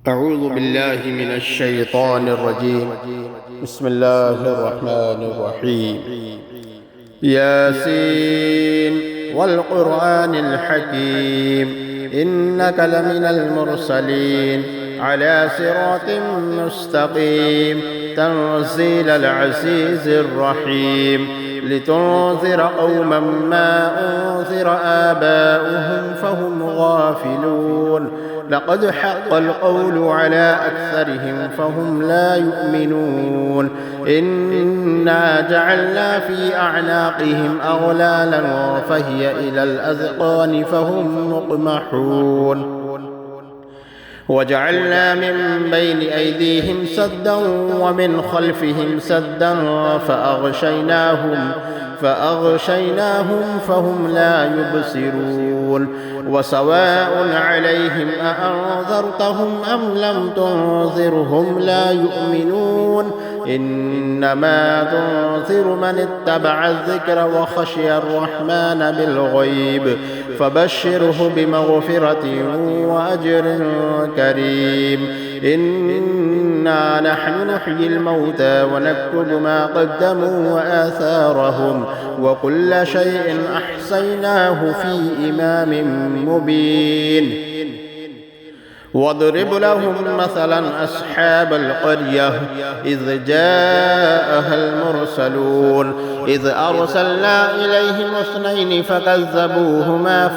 أعوذ بالله من الشيطان الرجيم. بسم الله الرحمن الرحيم. ياسين والقرآن الحكيم إنك لمن المرسلين على صراط مستقيم تنزيل العزيز الرحيم لتنذر قوما ما أنذر آباؤهم فهم غافلون لقد حق القول على أكثرهم فهم لا يؤمنون إنا جعلنا في أعناقهم أغلالا فهي إلى الأذقان فهم مقمحون وجعلنا من بين أيديهم سدا ومن خلفهم سدا فأغشيناهم فهم لا يبصرون وسواء عليهم أأنذرتهم أم لم تنذرهم لا يؤمنون إنما تنذر من اتبع الذكر وخشي الرحمن بالغيب فبشره بمغفرة وأجر كريم إنا نحن نحيي الموتى ونكتب ما قدموا وآثارهم وكل شيء أحصيناه في إمام مبين واضرب لهم مثلا أصحاب القرية إذ جاءها المرسلون إذ أرسلنا إليهم 2 فكذبوهما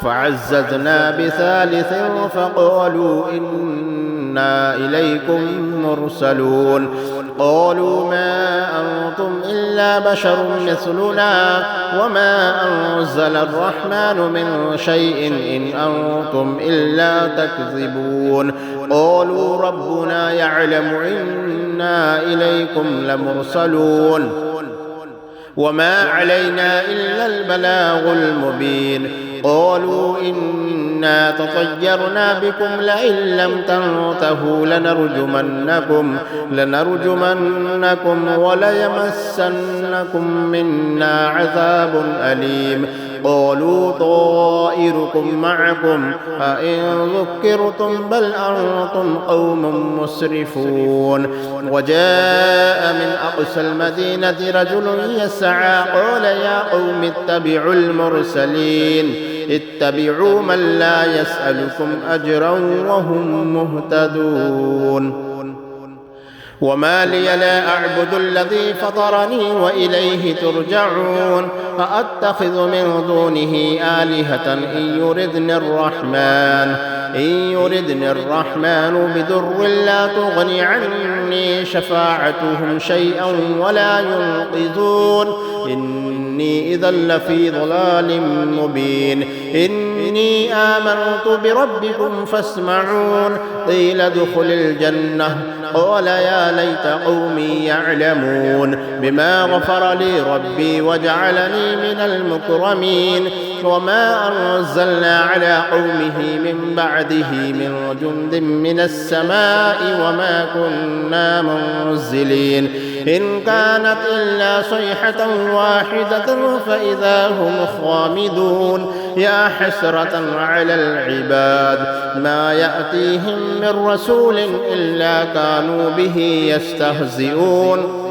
فعززنا بثالث فقالوا إنا إليكم مرسلون قالوا ما أنتم إلا بشر مثلنا وما أنزل الرحمن من شيء إن أنتم إلا تكذبون قالوا ربنا يعلم إنا إليكم لمرسلون وما علينا إلا البلاغ المبين قالوا إنا تطيرنا بكم لئن لم تنتهوا لنرجمنكم وليمسنكم منا عذاب أليم قالوا طائركم معكم أئن ذكرتم بل أنتم قوم مسرفون وجاء من أقصى المدينة رجل يسعى قال يا قوم اتبعوا المرسلين اتبعوا من لا يسألكم أجرا وهم مهتدون وما لي لا أعبد الذي فطرني وإليه ترجعون فأتخذ من دونه آلهة إن يردني الرحمن بضر لا تغني عني شفاعتهم شيئا ولا ينقذون إني إذا لفي ضلال مبين إني آمنت بربكم فاسمعون قيل ادخل الجنة قال يا ليت قومي يعلمون بما غفر لي ربي وجعلني من المكرمين وما أنزلنا على قومه من بعده من جند من السماء وما كنا منزلين إن كانت إلا صيحة واحدة فإذا هم خامدون يا حسرة على العباد ما يأتيهم من رسول إلا كانوا به يستهزئون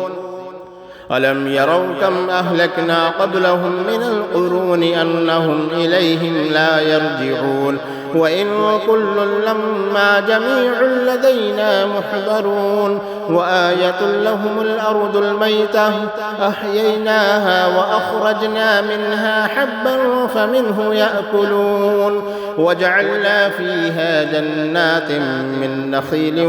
ألم يروا كم أهلكنا قبلهم من القرون أنهم إليهم لا يرجعون وإن كل لما جميع لدينا محضرون وآية لهم الأرض الميتة أحييناها وأخرجنا منها حبا فمنه يأكلون وجعلنا فيها جنات من نخيل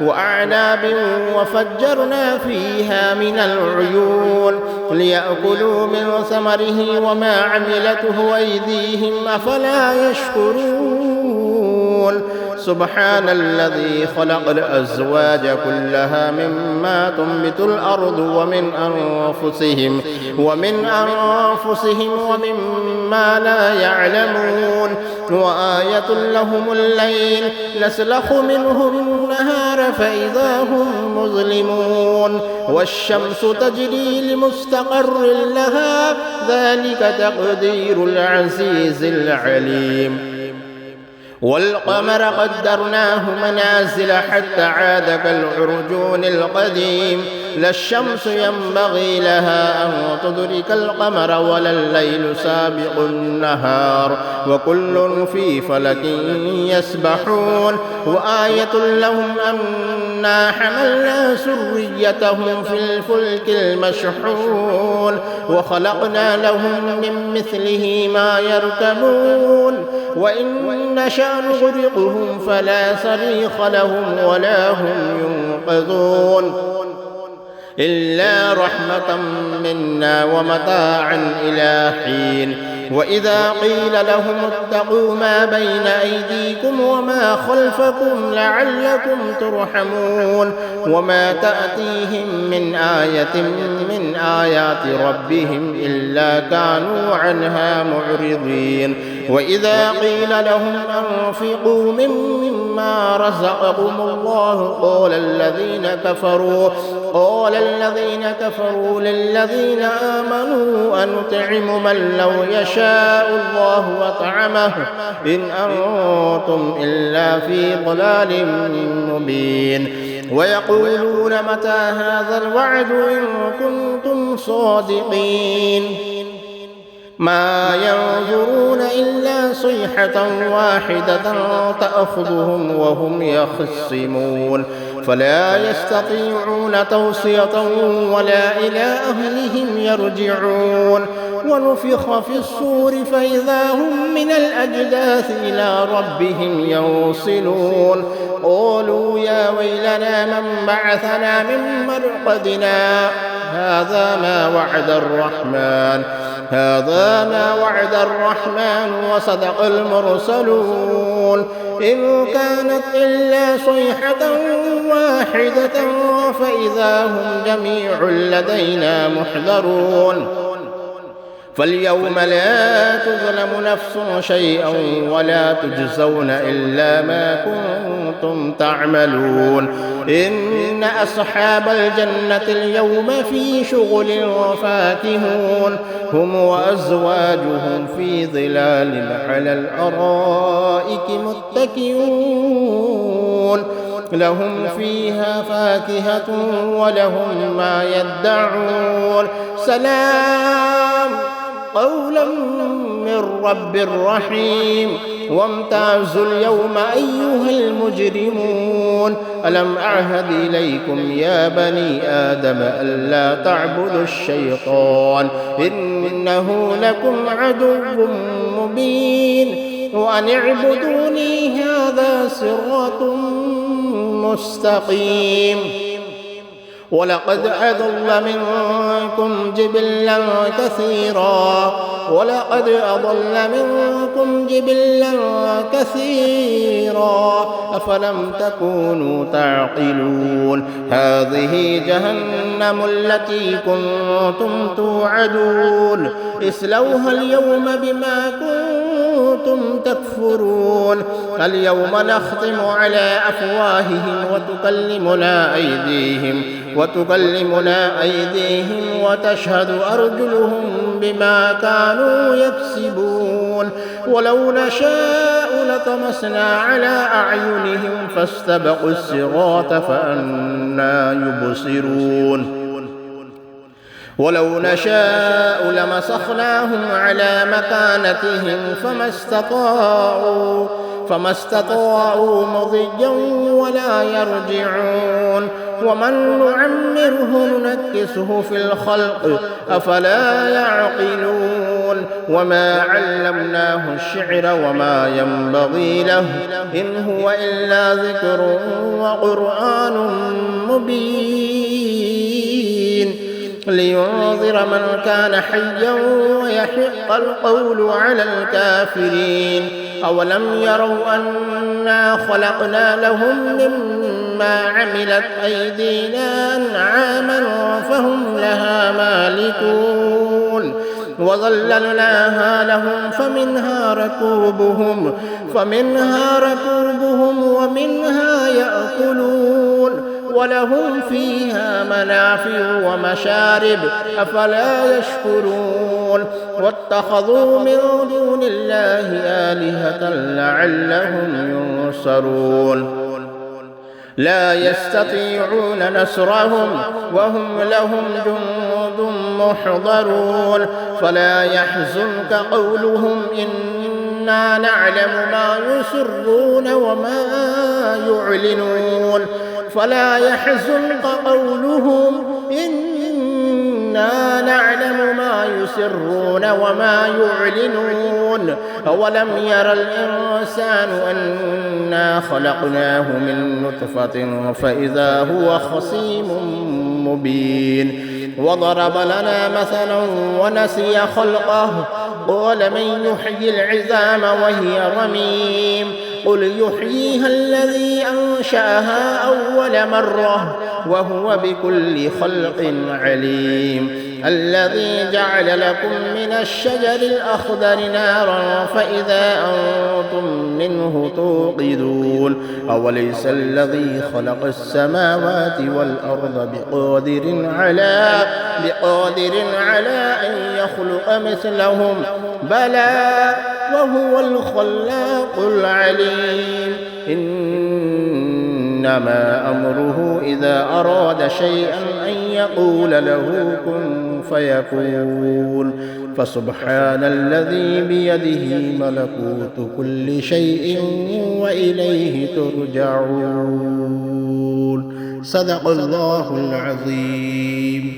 وأعناب وفجرنا فيها من العيون ليأكلوا من ثمره وما عملته أيديهم أفلا يشكرون سبحان الذي خلق الأزواج كلها مما تنبت الأرض ومن أنفسهم ومما لا يعلمون وآية لهم الليل نسلخ منه النهار فإذا هم مظلمون والشمس تجري لمستقر لها ذلك تقدير العزيز العليم والقمر قدرناه منازل حتى عاد كالعرجون القديم لا الشمس ينبغي لها أن تدرك القمر ولا الليل سابق النهار وكل في فلك يسبحون وآية لهم أنا حملنا سريتهم في الفلك المشحون وخلقنا لهم من مثله ما يركبون وإن نشأ نغرقهم فلا صريخ لهم ولا هم ينقذون إلا رحمة منا ومتاعا إلى حين وإذا قيل لهم اتقوا ما بين أيديكم وما خلفكم لعلكم ترحمون وما تأتيهم من آية من آيات ربهم إلا كانوا عنها معرضين وإذا قيل لهم أنفقوا مما رزقكم الله قال الذين كفروا للذين آمنوا أنطعم من لو يشاء الله وطعمه إن أنتم إلا في ضلال مبين ويقولون متى هذا الوعد إن كنتم صادقين ما ينظرون إلا صيحة واحدة تأخذهم وهم يخصمون فلا يستطيعون توصية ولا إلى أهلهم يرجعون ونفخ في الصور فإذا هم من الأجداث إلى ربهم ينصلون قالوا يا ويلنا من بعثنا من مرقدنا هذا ما وعد الرحمن وصدق المرسلون إن كانت إلا صيحة واحدة فإذا هم جميع لدينا محضرون فاليوم لا تظلم نفس شيئا ولا تجزون إلا ما كنتم تعملون إن أصحاب الجنة اليوم في شغل فاكهون هم وأزواجهم في ظلال على الأرائك متكئون لهم فيها فاكهة ولهم ما يدعون سلام قولا من رب رحيم وامتازوا اليوم أيها المجرمون ألم أعهد إليكم يا بني آدم ألا تعبدوا الشيطان إنه لكم عدو مبين وأن اعبدوني هذا صراط مستقيم ولقد أضل منكم جبلا كثيرا أفلم تكونوا تعقلون هذه جهنم التي كنتم توعدون اصلوها اليوم بما كنتم تكفرون اليوم نختم على أفواههم وتكلمنا أيديهم وتشهد أرجلهم بما كانوا يكسبون ولو نشاء لطمسنا على أعينهم فاستبقوا الصراط فأنى يبصرون ولو نشاء لمسخناهم على مكانتهم فما استطاعوا مضيا ولا يرجعون ومن نعمره ننكسه في الخلق أفلا يعقلون وما علمناه الشعر وما ينبغي له إن هو إلا ذكر وقرآن مبين لينذر من كان حيا ويحق القول على الكافرين أولم يروا أنا خلقنا لهم مما عملت أيدينا أنعاما فهم لها مالكون وظللناها لهم فمنها ركوبهم ومنها يأكلون ولهم فيها منافع ومشارب أفلا يشكرون واتخذوا من دون الله آلهة لعلهم ينصرون لا يستطيعون نصرهم وهم لهم جند محضرون فلا يحزنك قولهم إنا نعلم ما يسرون وما يعلنون فلا يحزنك قولهم إنا نعلم ما يسرون وما يعلنون أولم ير الإنسان أنا خلقناه من نطفة فإذا هو خصيم مبين وضرب لنا مثلا ونسي خلقه قال من يحيي العظام وهي رميم قل يحييها الذي أنشأها أول مرة وهو بكل خلق عليم الذي جعل لكم من الشجر الأخضر نارا فإذا أنتم منه توقدون أوليس الذي خلق السماوات والأرض بقادر على أن يخلق مثلهم بلى وهو الخلاق العليم إنما أمره إذا أراد شيئا أن يقول له كن فيكون فسبحان الذي بيده ملكوت كل شيء وإليه ترجعون صدق الله العظيم.